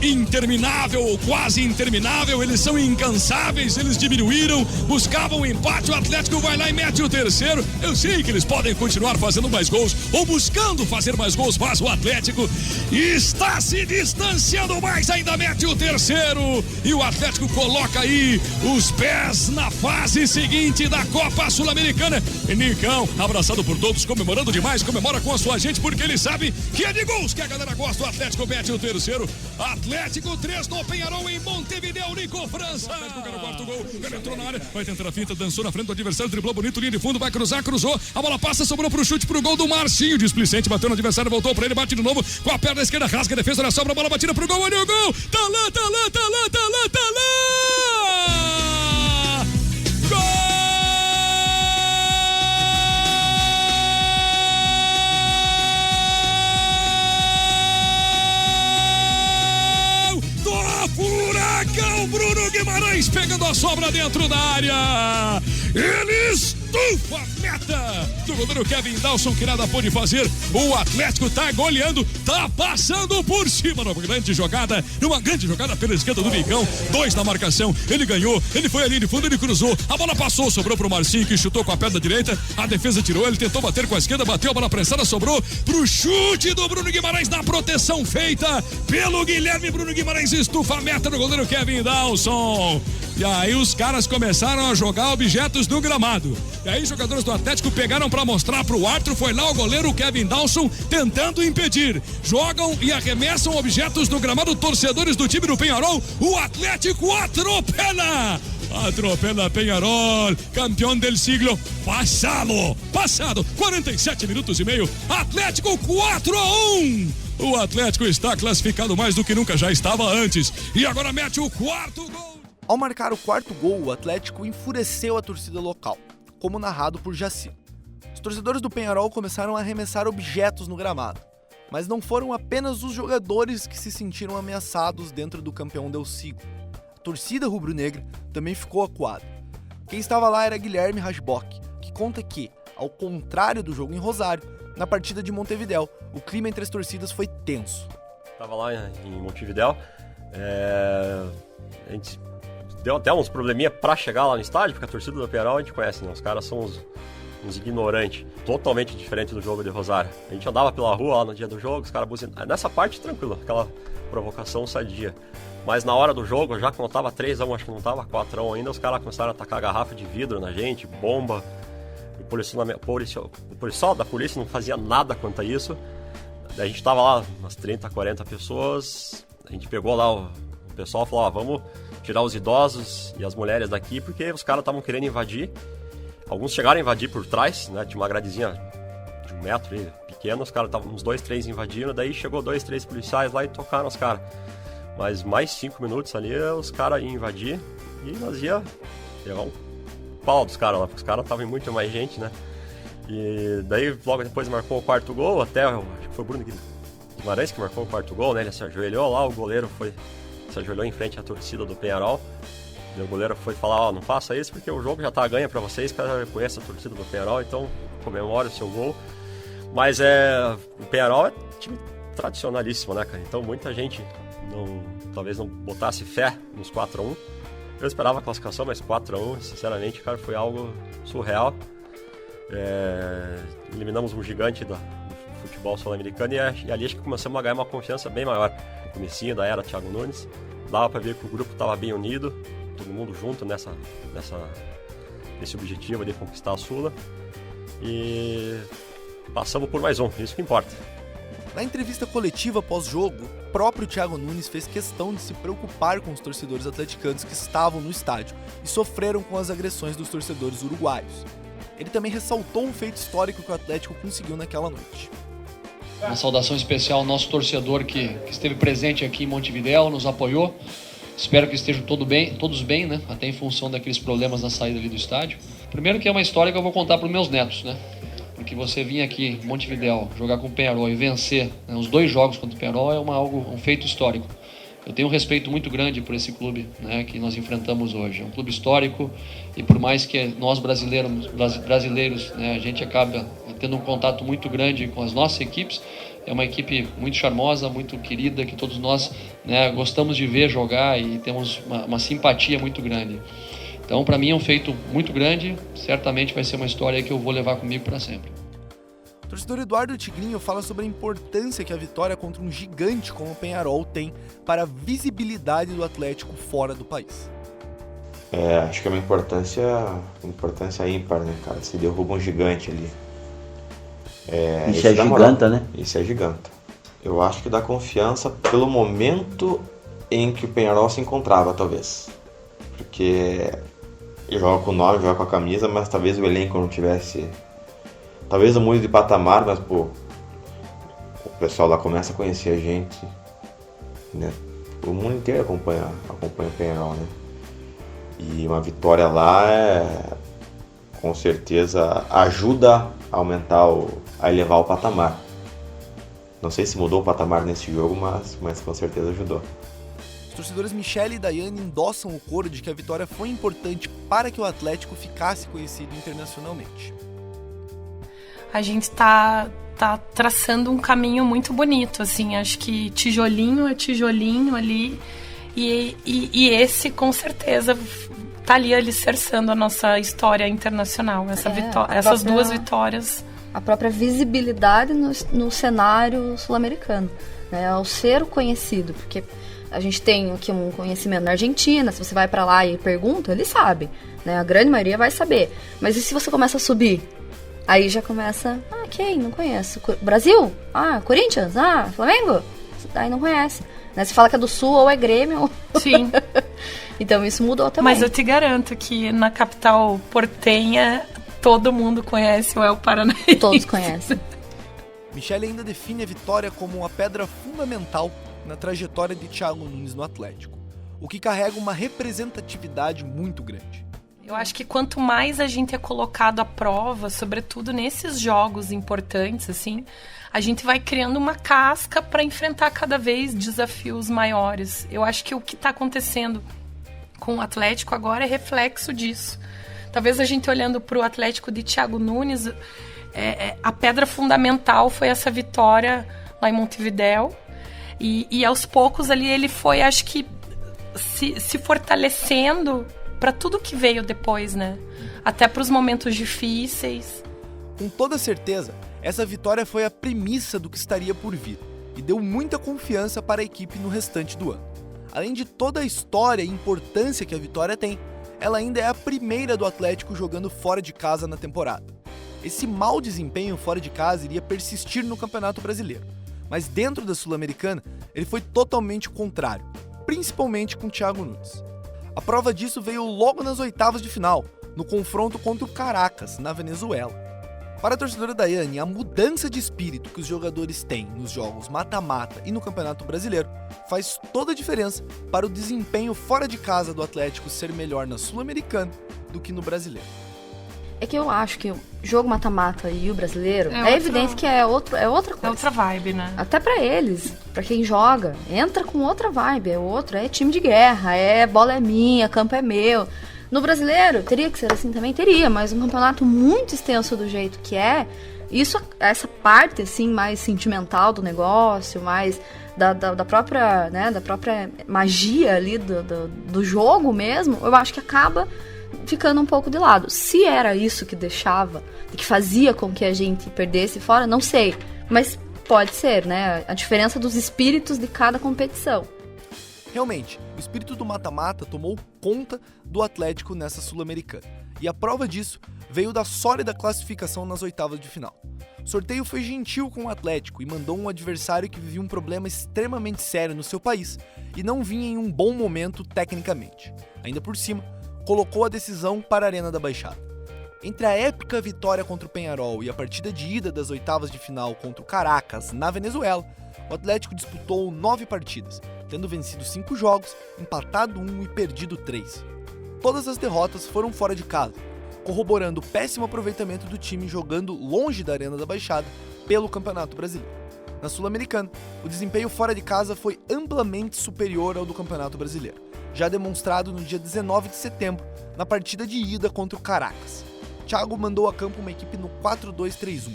interminável ou quase interminável, eles são incansáveis, eles diminuíram, buscavam o empate, o Atlético vai lá e mete o terceiro. Eu sei que eles podem continuar fazendo mais gols ou buscando fazer mais gols, mas o Atlético está se distanciando mais, ainda mete o terceiro e o Atlético coloca aí os pés na fase seguinte da Copa Sul-Americana. E Nicão, abraçado por todos, comemorando demais, comemora com a sua gente porque ele sabe que é de gols que a galera gosta. O Atlético mete o terceiro, Atlético 3 no Penharol em Montevideo, Nico França. O quarto gol, ele entrou na área, vai tentar a finta, dançou na frente do adversário, driblou bonito, linha de fundo, vai cruzar, cruzou, a bola passa, sobrou pro chute, pro gol do Marcinho, displicente, bateu no adversário, voltou pra ele, bate de novo, com a perna esquerda, rasga a defesa, na sobra, a bola batida pro gol, olha o gol, tá lá! Furacão, Bruno Guimarães pegando a sobra dentro da área. Ele estufa a meta do goleiro Kevin Dawson, que nada pôde fazer. O Atlético tá goleando, tá passando por cima numa grande jogada pela esquerda do Nicão. 2 na marcação, ele ganhou, ele foi ali de fundo, ele cruzou, a bola passou, sobrou pro Marcinho, que chutou com a perna direita, a defesa tirou, ele tentou bater com a esquerda, bateu, a bola prensada, sobrou pro chute do Bruno Guimarães, na proteção feita pelo Guilherme. Bruno Guimarães estufa a meta do goleiro Kevin Dawson. E aí os caras começaram a jogar objetos no gramado. E aí os jogadores do Atlético pegaram para mostrar pro árbitro, foi lá o goleiro Kevin Dawson tentando impedir. Jogam e arremessam objetos no gramado, torcedores do time do Penharol. O Atlético atropela Penharol, campeão del siglo passado, 47 minutos e meio, Atlético 4-1. O Atlético está classificado mais do que nunca já estava antes. E agora mete o 4º gol. Ao marcar o 4º gol, o Atlético enfureceu a torcida local, como narrado por Jacir. Os torcedores do Penharol começaram a arremessar objetos no gramado, mas não foram apenas os jogadores que se sentiram ameaçados dentro do campeão del siglo. A torcida rubro-negra também ficou acuada. Quem estava lá era Guilherme Rasbock, que conta que, ao contrário do jogo em Rosário, na partida de Montevideo, o clima entre as torcidas foi tenso. Estava lá em Montevideo, a gente deu até uns probleminha para chegar lá no estádio, porque a torcida do Penharol a gente conhece, né? Os caras são uns ignorantes, totalmente diferente do jogo de Rosário. A gente andava pela rua lá no dia do jogo, os caras buzinavam. Nessa parte, tranquilo, aquela provocação sadia. Mas na hora do jogo, já que não tava 3-1, acho que não tava 4-1 ainda, os caras começaram a atacar garrafa de vidro na gente, bomba. O policial da polícia não fazia nada quanto a isso. Daí a gente tava lá, umas 30, 40 pessoas. A gente pegou lá o pessoal e falou, vamos tirar os idosos e as mulheres daqui, porque os caras estavam querendo invadir. Alguns chegaram a invadir por trás, né? Tinha uma gradezinha de 1 metro aí, pequena, os caras estavam uns 2, 3 invadindo, daí chegou 2, 3 policiais lá e tocaram os caras. Mas mais 5 minutos ali, os caras iam invadir e nós ia pegar um pau dos caras lá, porque os caras estavam em muito mais gente, né? E daí logo depois marcou o 4º gol, até acho que foi o Bruno Guimarães que marcou o 4º gol, né? Ele se ajoelhou lá, o goleiro se ajoelhou em frente à torcida do Penharol. E o goleiro foi falar, não faça isso porque o jogo já tá ganho pra vocês, que já conhece a torcida do Penharol, então comemore o seu gol. Mas o Penharol é time tradicionalíssimo, né, cara? Então muita gente talvez não botasse fé nos 4-1. Eu esperava a classificação, mas 4-1, sinceramente, cara, foi algo surreal. Eliminamos um gigante do futebol sul-americano e ali acho que começamos a ganhar uma confiança bem maior. No comecinho da era Thiago Nunes, dava para ver que o grupo estava bem unido, todo mundo junto nesse objetivo de conquistar a Sula. E passamos por mais um, isso que importa. Na entrevista coletiva pós-jogo, o próprio Thiago Nunes fez questão de se preocupar com os torcedores atleticanos que estavam no estádio e sofreram com as agressões dos torcedores uruguaios. Ele também ressaltou um feito histórico que o Atlético conseguiu naquela noite. Uma saudação especial ao nosso torcedor que esteve presente aqui em Montevidéu, nos apoiou. Espero que estejam todos bem, né? Até em função daqueles problemas na saída ali do estádio. Primeiro que é uma história que eu vou contar para os meus netos, né? Porque você vir aqui em Montevidéu, jogar com o Peñarol e vencer, né, os 2 jogos contra o Peñarol é um feito histórico. Eu tenho um respeito muito grande por esse clube, né, que nós enfrentamos hoje. É um clube histórico e por mais que nós brasileiros, né, a gente acaba tendo um contato muito grande com as nossas equipes, é uma equipe muito charmosa, muito querida, que todos nós, né, gostamos de ver jogar e temos uma simpatia muito grande. Então, para mim é um feito muito grande, certamente vai ser uma história que eu vou levar comigo para sempre. O torcedor Eduardo Tigrinho fala sobre a importância que a vitória contra um gigante como o Peñarol tem para a visibilidade do Atlético fora do país. Acho que é uma importância ímpar, né, cara? Se derruba um gigante ali. Isso é giganta, né? Isso é giganta. Eu acho que dá confiança pelo momento em que o Peñarol se encontrava, talvez. Porque ele joga com o nome, joga com a camisa, mas talvez o elenco não tivesse... Talvez não mude de patamar, mas, pô, o pessoal lá começa a conhecer a gente, né? O mundo inteiro acompanha o Peñarol, né? E uma vitória lá com certeza ajuda a aumentar, a elevar o patamar. Não sei se mudou o patamar nesse jogo, mas com certeza ajudou. Os torcedores Michele e Daiane endossam o coro de que a vitória foi importante para que o Atlético ficasse conhecido internacionalmente. A gente tá traçando um caminho muito bonito, assim, acho que tijolinho a tijolinho ali, e esse com certeza tá ali alicerçando a nossa história internacional, essas 2 vitórias. A própria visibilidade no cenário sul-americano, né, ao ser conhecido, porque a gente tem aqui um conhecimento na Argentina, se você vai para lá e pergunta, ele sabe, né, a grande maioria vai saber, mas e se você começa a subir? Aí já começa, quem? Não conheço. Brasil? Corinthians? Flamengo? Aí não conhece. Né? Você fala que é do Sul ou é Grêmio. Sim. Então isso mudou também. Mas eu te garanto que na capital portenha todo mundo conhece o El Paranaense. Todos conhecem. Michele ainda define a vitória como uma pedra fundamental na trajetória de Thiago Nunes no Atlético, o que carrega uma representatividade muito grande. Eu acho que quanto mais a gente é colocado à prova, sobretudo nesses jogos importantes, assim, a gente vai criando uma casca para enfrentar cada vez desafios maiores. Eu acho que o que está acontecendo com o Atlético agora é reflexo disso. Talvez a gente olhando para o Atlético de Thiago Nunes, a pedra fundamental foi essa vitória lá em Montevidéu. E aos poucos ali ele foi, acho que, se fortalecendo para tudo que veio depois, né? Até para os momentos difíceis. Com toda certeza, essa vitória foi a premissa do que estaria por vir e deu muita confiança para a equipe no restante do ano. Além de toda a história e importância que a vitória tem, ela ainda é a primeira do Atlético jogando fora de casa na temporada. Esse mau desempenho fora de casa iria persistir no Campeonato Brasileiro, mas dentro da Sul-Americana ele foi totalmente contrário, principalmente com Thiago Nunes. A prova disso veio logo nas oitavas de final, no confronto contra o Caracas, na Venezuela. Para a torcedora Daiane, a mudança de espírito que os jogadores têm nos jogos mata-mata e no Campeonato Brasileiro faz toda a diferença para o desempenho fora de casa do Atlético ser melhor na Sul-Americana do que no Brasileiro. É que eu acho que o jogo mata-mata e o brasileiro é evidente que é outra coisa. É outra vibe, né? Até pra eles, pra quem joga, entra com outra vibe, é time de guerra, bola é minha, campo é meu. No brasileiro, teria que ser assim também? Teria, mas um campeonato muito extenso do jeito que Essa parte, assim, mais sentimental do negócio, mais da própria, né, da própria magia ali do jogo mesmo, eu acho que acaba ficando um pouco de lado. Se era isso que deixava, que fazia com que a gente perdesse fora, não sei. Mas pode ser, né? A diferença dos espíritos de cada competição. Realmente, o espírito do mata-mata tomou conta do Atlético nessa Sul-Americana. E a prova disso veio da sólida classificação nas oitavas de final. O sorteio foi gentil com o Atlético e mandou um adversário que vivia um problema extremamente sério no seu país e não vinha em um bom momento tecnicamente. Ainda por cima, colocou a decisão para a Arena da Baixada. Entre a épica vitória contra o Peñarol e a partida de ida das oitavas de final contra o Caracas, na Venezuela, o Atlético disputou 9 partidas, tendo vencido 5 jogos, empatado 1 e perdido 3. Todas as derrotas foram fora de casa, corroborando o péssimo aproveitamento do time jogando longe da Arena da Baixada pelo Campeonato Brasileiro. Na Sul-Americana, o desempenho fora de casa foi amplamente superior ao do Campeonato Brasileiro, já demonstrado no dia 19 de setembro, na partida de ida contra o Caracas. Thiago mandou a campo uma equipe no 4-2-3-1,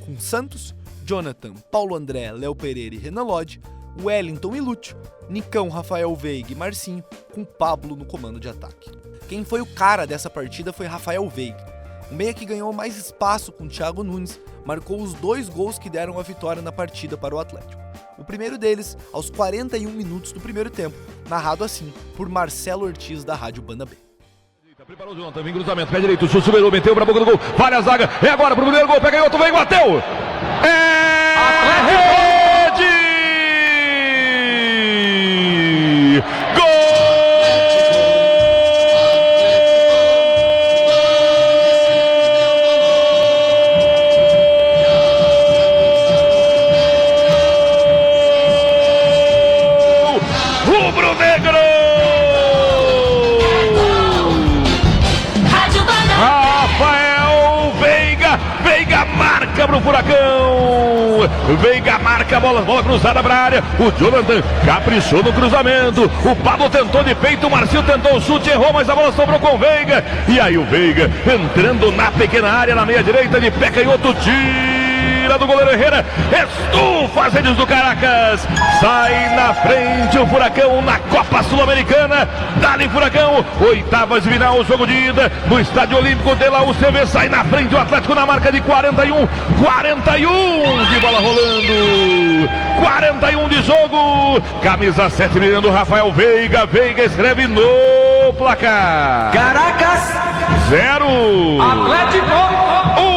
com Santos, Jonathan, Paulo André, Léo Pereira e Renan Lodge, Wellington e Lúcio, Nicão, Rafael Veiga e Marcinho, com Pablo no comando de ataque. Quem foi o cara dessa partida foi Rafael Veiga. O meia que ganhou mais espaço com Thiago Nunes marcou os 2 gols que deram a vitória na partida para o Atlético. O primeiro deles, aos 41 minutos do primeiro tempo, narrado assim por Marcelo Ortiz da Rádio Banda B. Preparou o Jonathan, vem cruzamento, pé direito, subiu, meteu pra boca do gol, vale a zaga, é agora pro primeiro gol, pega aí outro, vem, bateu! Rede! Gol! Rubro-negro! Veiga marca pro Furacão. Veiga marca a bola cruzada pra área. O Jonathan caprichou no cruzamento. O Pablo tentou de peito, o Marcinho tentou o chute, errou, mas a bola sobrou com o Veiga. E aí o Veiga entrando na pequena área, na meia direita, de pé canhoto, tira do goleiro Herrera, estufa as redes do Caracas, sai na frente o Furacão na Copa Sul-Americana. Dali Furacão, oitavas de final, jogo de ida no Estádio Olímpico de la UCB, sai na frente o Atlético na marca de 41 de bola rolando, 41 de jogo, camisa 7 mirando Rafael Veiga, Veiga escreve no placar. Caracas 0, Atlético 1.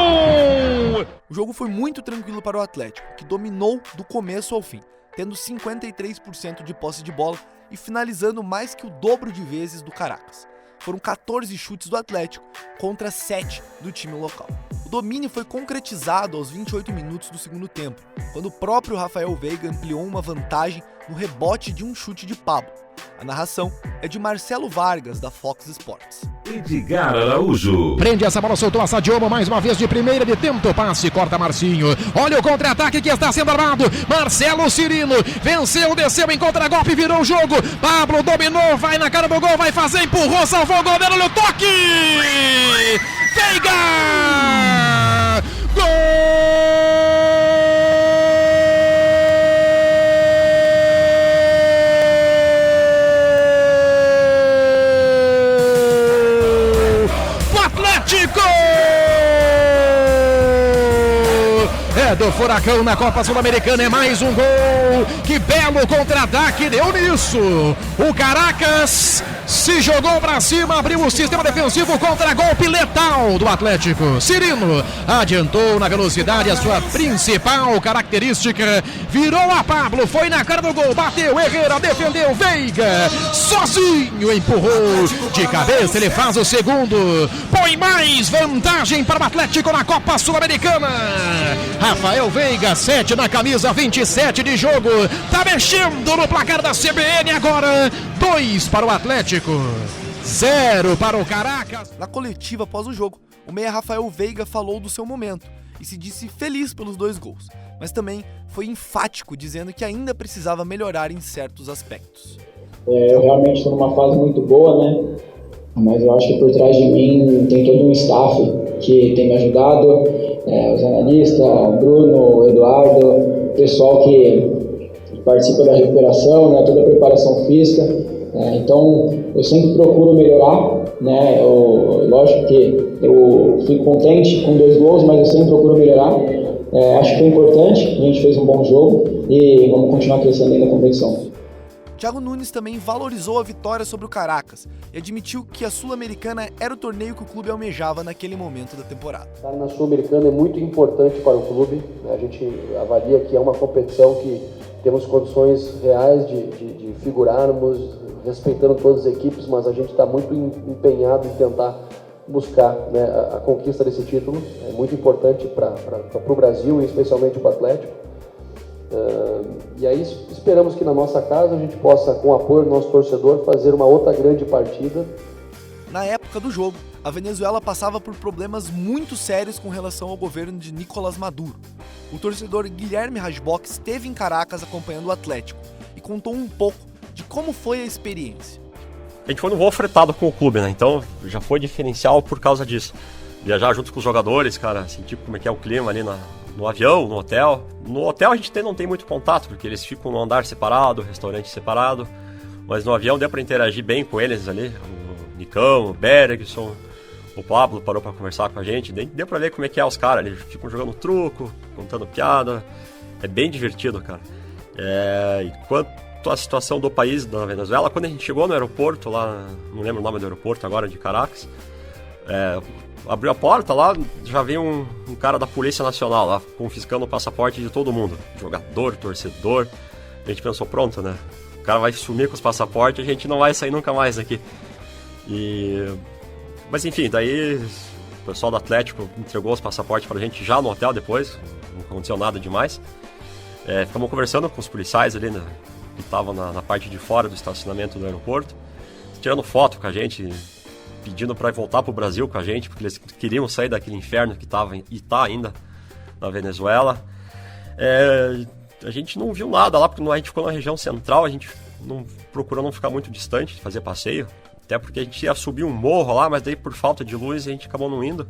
O jogo foi muito tranquilo para o Atlético, que dominou do começo ao fim, tendo 53% de posse de bola e finalizando mais que o dobro de vezes do Caracas. Foram 14 chutes do Atlético contra 7 do time local. O domínio foi concretizado aos 28 minutos do segundo tempo, quando o próprio Rafael Veiga ampliou uma vantagem no rebote de um chute de Pablo. A narração é de Marcelo Vargas, da Fox Sports. Edgar Araújo. Prende essa bola, soltou a Sadiomo mais uma vez de primeira, de tenta o passe, corta Marcinho. Olha o contra-ataque que está sendo armado. Marcelo Cirino venceu, desceu em contra-golpe, virou o jogo. Pablo dominou, vai na cara do gol, vai fazer, empurrou, salvou o goleiro, olha o toque! Veiga! Gol! Do Furacão na Copa Sul-Americana, é mais um gol. Que belo contra-ataque deu nisso. O Caracas se jogou pra cima, abriu o sistema defensivo, contra-golpe letal do Atlético. Cirino adiantou na velocidade, a sua principal característica, virou a Pablo, foi na cara do gol, bateu, Herrera defendeu, Veiga sozinho empurrou de cabeça, ele faz o segundo, põe mais vantagem para o Atlético na Copa Sul-Americana. Rafael Veiga, 7 na camisa, 27 de jogo, tá mexendo no placar da CBN agora. 2 para o Atlético, 0 para o Caracas. Na coletiva após o jogo, o meia Rafael Veiga falou do seu momento e se disse feliz pelos 2 gols, mas também foi enfático, dizendo que ainda precisava melhorar em certos aspectos. Eu realmente estou numa fase muito boa, né? Mas eu acho que por trás de mim tem todo um staff que tem me ajudado, os analistas, o Bruno, o Eduardo, o pessoal que participa da recuperação, né, toda a preparação física. Então, eu sempre procuro melhorar, né? Lógico que eu fico contente com 2 gols, mas eu sempre procuro melhorar. Acho que foi importante, a gente fez um bom jogo e vamos continuar crescendo aí na competição. Thiago Nunes também valorizou a vitória sobre o Caracas e admitiu que a Sul-Americana era o torneio que o clube almejava naquele momento da temporada. Estar na Sul-Americana é muito importante para o clube. A gente avalia que é uma competição que temos condições reais de figurarmos, respeitando todas as equipes, mas a gente está muito empenhado em tentar buscar, né, a conquista desse título. É muito importante para o Brasil e especialmente para o Atlético. E aí esperamos que na nossa casa a gente possa, com o apoio do nosso torcedor, fazer uma outra grande partida. Na época do jogo, a Venezuela passava por problemas muito sérios com relação ao governo de Nicolás Maduro. O torcedor Guilherme Rasbock esteve em Caracas acompanhando o Atlético e contou um pouco de como foi a experiência. A gente foi no voo fretado com o clube, né? Então já foi diferencial por causa disso. Viajar junto com os jogadores, cara, sentir como é que é o clima ali no avião, no hotel. No hotel a gente não tem muito contato, porque eles ficam no andar separado, restaurante separado. Mas no avião deu para interagir bem com eles ali. O Nicão, o Bergson, o Pablo parou para conversar com a gente. Deu para ver como é que é os caras. Eles ficam jogando truco, contando piada. É bem divertido, cara. E quanto à situação do país, da Venezuela, quando a gente chegou no aeroporto lá, não lembro o nome do aeroporto agora, de Caracas, abriu a porta lá, já veio um cara da Polícia Nacional lá, confiscando o passaporte de todo mundo, jogador, torcedor. A gente pensou, pronto, né? O cara vai sumir com os passaportes, a gente não vai sair nunca mais daqui. Mas enfim, daí o pessoal do Atlético entregou os passaportes pra gente já no hotel depois, não aconteceu nada demais. Ficamos conversando com os policiais ali, né, que estavam na parte de fora do estacionamento do aeroporto, tirando foto com a gente, pedindo para voltar pro Brasil com a gente, porque eles queriam sair daquele inferno que estava e está ainda na Venezuela. A gente não viu nada lá, porque a gente ficou na região central, a gente procurou não ficar muito distante, fazer passeio, até porque a gente ia subir um morro lá, mas daí por falta de luz a gente acabou não indo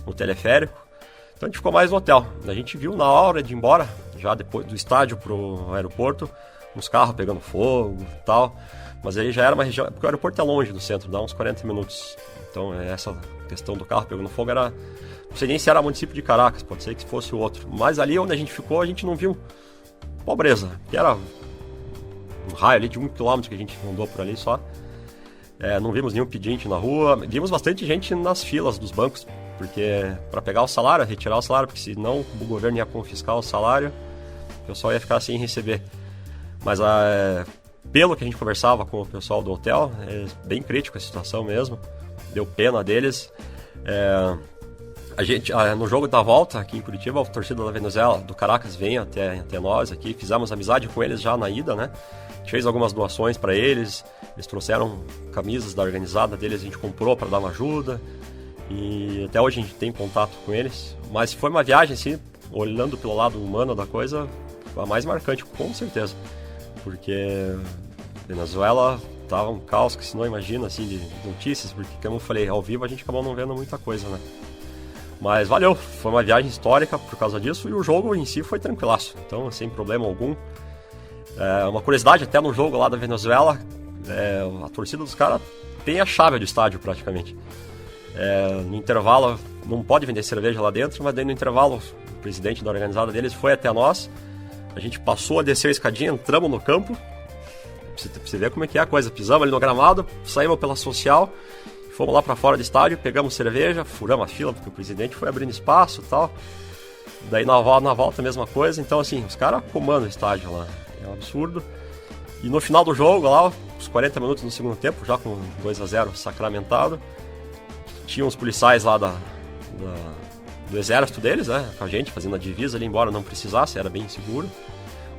no teleférico. Então a gente ficou mais no hotel. A gente viu na hora de ir embora, já depois do estádio pro aeroporto, uns carros pegando fogo e tal. Mas aí já era uma região, porque o aeroporto é longe do centro, dá uns 40 minutos. Então essa questão do carro pegando fogo era... Não sei nem se era município de Caracas, pode ser que fosse o outro. Mas ali onde a gente ficou, a gente não viu pobreza, que era um raio ali de 1 quilômetro que a gente andou por ali só. Não vimos nenhum pedinte na rua, vimos bastante gente nas filas dos bancos, porque para pegar o salário, retirar o salário, porque senão o governo ia confiscar o salário, o pessoal ia ficar sem receber. Mas pelo que a gente conversava com o pessoal do hotel, é bem crítico a situação mesmo, deu pena deles. A gente, no jogo da volta aqui em Curitiba, a torcida da Venezuela, do Caracas, veio até nós aqui, fizemos amizade com eles já na ida, né? A gente fez algumas doações para eles, eles trouxeram camisas da organizada deles, a gente comprou para dar uma ajuda, e até hoje a gente tem contato com eles. Mas foi uma viagem, assim, olhando pelo lado humano da coisa, a mais marcante, com certeza. Porque Venezuela tava um caos que você não imagina, assim, de notícias, porque, como eu falei, ao vivo a gente acabou não vendo muita coisa, né? Mas valeu, foi uma viagem histórica por causa disso, e o jogo em si foi tranquilaço, então sem problema algum. Uma curiosidade, até no jogo lá da Venezuela, a torcida dos caras tem a chave do estádio praticamente. No intervalo, não pode vender cerveja lá dentro, mas daí no intervalo o presidente da organizada deles foi até nós, a gente passou a descer a escadinha, entramos no campo, pra você ver como é que é a coisa, pisamos ali no gramado, saímos pela social, fomos lá pra fora do estádio, pegamos cerveja, furamos a fila, porque o presidente foi abrindo espaço e tal. Daí na volta a mesma coisa, então assim, os caras comandam o estádio lá, é um absurdo. E no final do jogo, lá, os 40 minutos no segundo tempo, já com 2-0 sacramentado, tinha uns policiais lá do exército deles, né, com a gente, fazendo a divisa ali, embora não precisasse, era bem seguro.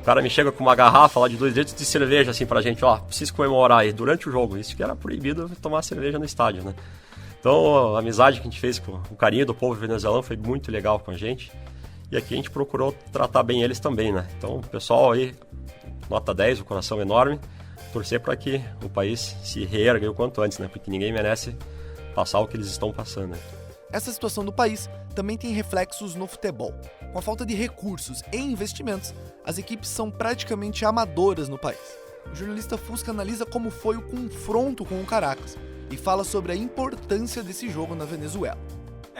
O cara me chega com uma garrafa lá de 2 litros de cerveja assim pra gente, preciso comemorar aí durante o jogo. Isso que era proibido tomar cerveja no estádio, né? Então a amizade que a gente fez com o carinho do povo venezuelano foi muito legal com a gente. E aqui a gente procurou tratar bem eles também, né? Então o pessoal aí, nota 10, o coração enorme, torcer para que o país se reerga o quanto antes, né? Porque ninguém merece passar o que eles estão passando, né? Essa situação do país também tem reflexos no futebol. Com a falta de recursos e investimentos, as equipes são praticamente amadoras no país. O jornalista Fusca analisa como foi o confronto com o Caracas e fala sobre a importância desse jogo na Venezuela.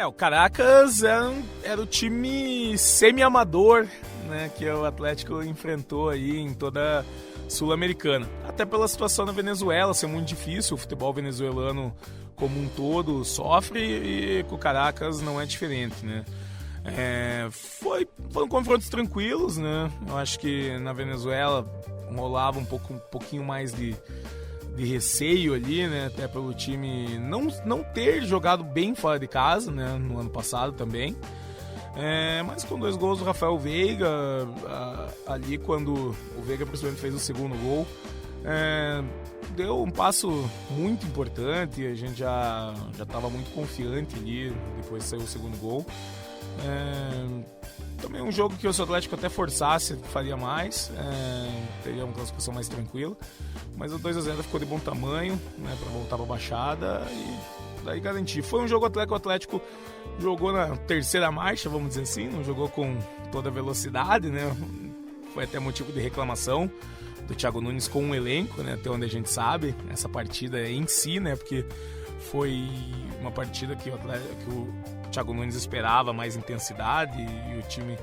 O Caracas era o time semi-amador, né, que o Atlético enfrentou aí em toda a Sul-Americana. Até pela situação na Venezuela ser muito difícil, o futebol venezuelano como um todo sofre e com o Caracas não é diferente, né? Foram confrontos tranquilos, né? Eu acho que na Venezuela rolava um pouquinho mais de receio ali, né? Até pelo time não ter jogado bem fora de casa, né? No ano passado também. Mas com 2 gols do Rafael Veiga, ali quando o Veiga principalmente fez o segundo gol, deu um passo muito importante. A gente já estava muito confiante ali depois de sair o segundo gol. Também um jogo que o Atlético até forçasse faria mais, teria uma classificação mais tranquila, mas o 2-0 ficou de bom tamanho, né, para voltar para a Baixada e daí garantir. Foi um jogo que o Atlético jogou na terceira marcha, vamos dizer assim, não jogou com toda a velocidade, né? Foi até motivo de reclamação do Thiago Nunes com o elenco, né? Até onde a gente sabe, essa partida em si, né? Porque foi uma partida que o Thiago Nunes esperava mais intensidade e o time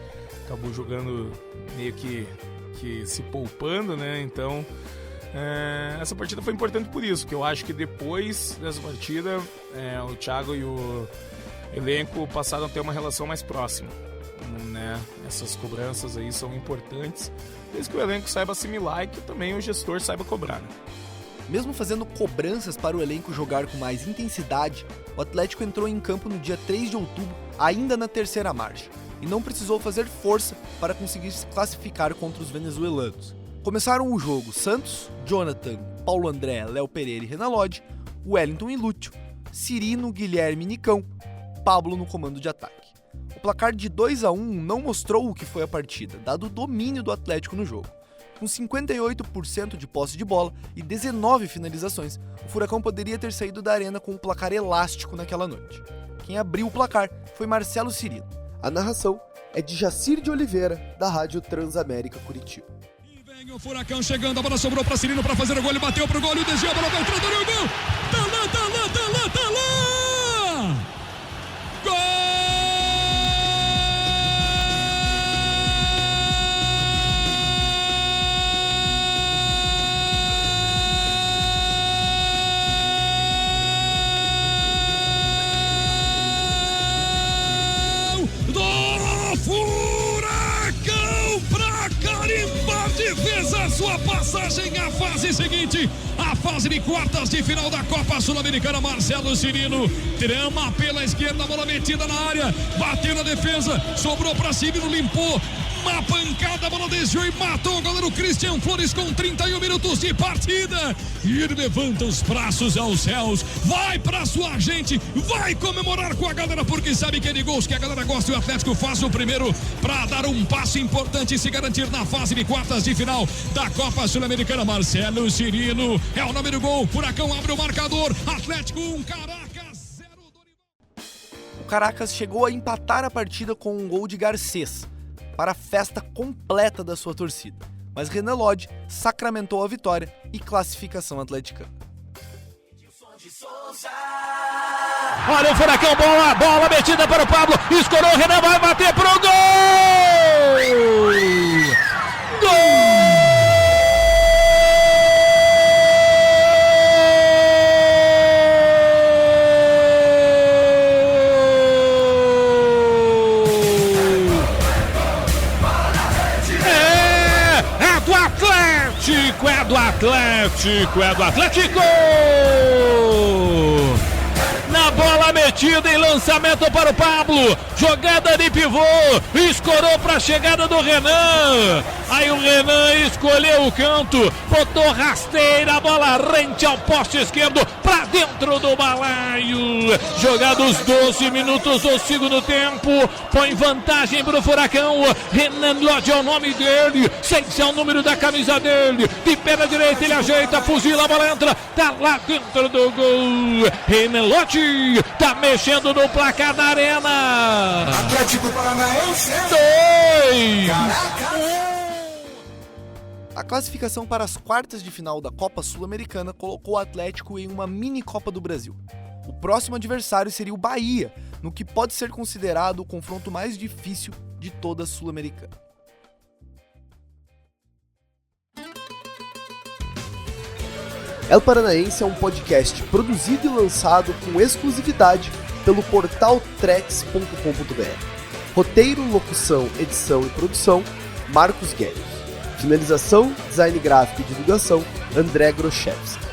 acabou jogando meio que se poupando, né? Então, essa partida foi importante por isso, que eu acho que depois dessa partida o Thiago e o elenco passaram a ter uma relação mais próxima, né? Essas cobranças aí são importantes, desde que o elenco saiba assimilar e que também o gestor saiba cobrar, né? Mesmo fazendo cobranças para o elenco jogar com mais intensidade, o Atlético entrou em campo no dia 3 de outubro, ainda na terceira marcha, e não precisou fazer força para conseguir se classificar contra os venezuelanos. Começaram o jogo Santos, Jonathan, Paulo André, Léo Pereira e Renan Lodge, Wellington e Lúcio, Cirino, Guilherme e Nicão, Pablo no comando de ataque. O placar de 2-1 não mostrou o que foi a partida, dado o domínio do Atlético no jogo. Com 58% de posse de bola e 19 finalizações, o Furacão poderia ter saído da arena com um placar elástico naquela noite. Quem abriu o placar foi Marcelo Cirino. A narração é de Jacir de Oliveira, da Rádio Transamérica Curitiba. Vem o Furacão chegando, a bola sobrou para Cirino para fazer o gol, ele bateu pro gol, ele desviou, a bola vai entrando no gol! Tá lá, tá lá, tá lá, tá lá! Gol! Fez a sua passagem à fase seguinte, a fase de quartas de final da Copa Sul-Americana. Marcelo Cirino trama pela esquerda, bola metida na área, bateu na defesa, sobrou para Cirino, limpou, uma pancada, a bola desviou e matou o goleiro Christian Flores com 31 minutos de partida. E ele levanta os braços aos céus, vai pra sua gente, vai comemorar com a galera, porque sabe que é de gols que a galera gosta. E o Atlético faz o primeiro para dar um passo importante e se garantir na fase de quartas de final da Copa Sul-Americana. Marcelo Cirino é o nome do gol. Furacão abre o marcador, Atlético 1, Caracas 0. O Caracas chegou a empatar a partida com um gol de Garcês, para a festa completa da sua torcida, mas Renan Lodge sacramentou a vitória e classificação atleticana. Olha o Furacão, bola metida para o Pablo, escorou, o Renan vai bater pro gol! Gol! É do Atlético! Na bola metida em lançamento para o Pablo, jogada de pivô, escorou para a chegada do Renan, aí o Renan escolheu o canto, botou rasteira, a bola rente ao poste esquerdo, para dentro do balaio. Jogados 12 minutos do segundo tempo, põe vantagem para o Furacão. Renan Lodge é o nome dele, 6 é o número da camisa dele, de perna direita ele ajeita, fuzila, a bola entra, tá lá dentro do gol. Renan Lodge tá mexendo no placar da Arena. Atlético Paranaense 2. A classificação para as quartas de final da Copa Sul-Americana colocou o Atlético em uma mini Copa do Brasil. O próximo adversário seria o Bahia, no que pode ser considerado o confronto mais difícil de toda a Sul-Americana. El Paranaense é um podcast produzido e lançado com exclusividade pelo portal trex.com.br. Roteiro, locução, edição e produção, Marcos Guedes. Finalização, design gráfico e divulgação, André Grochevski.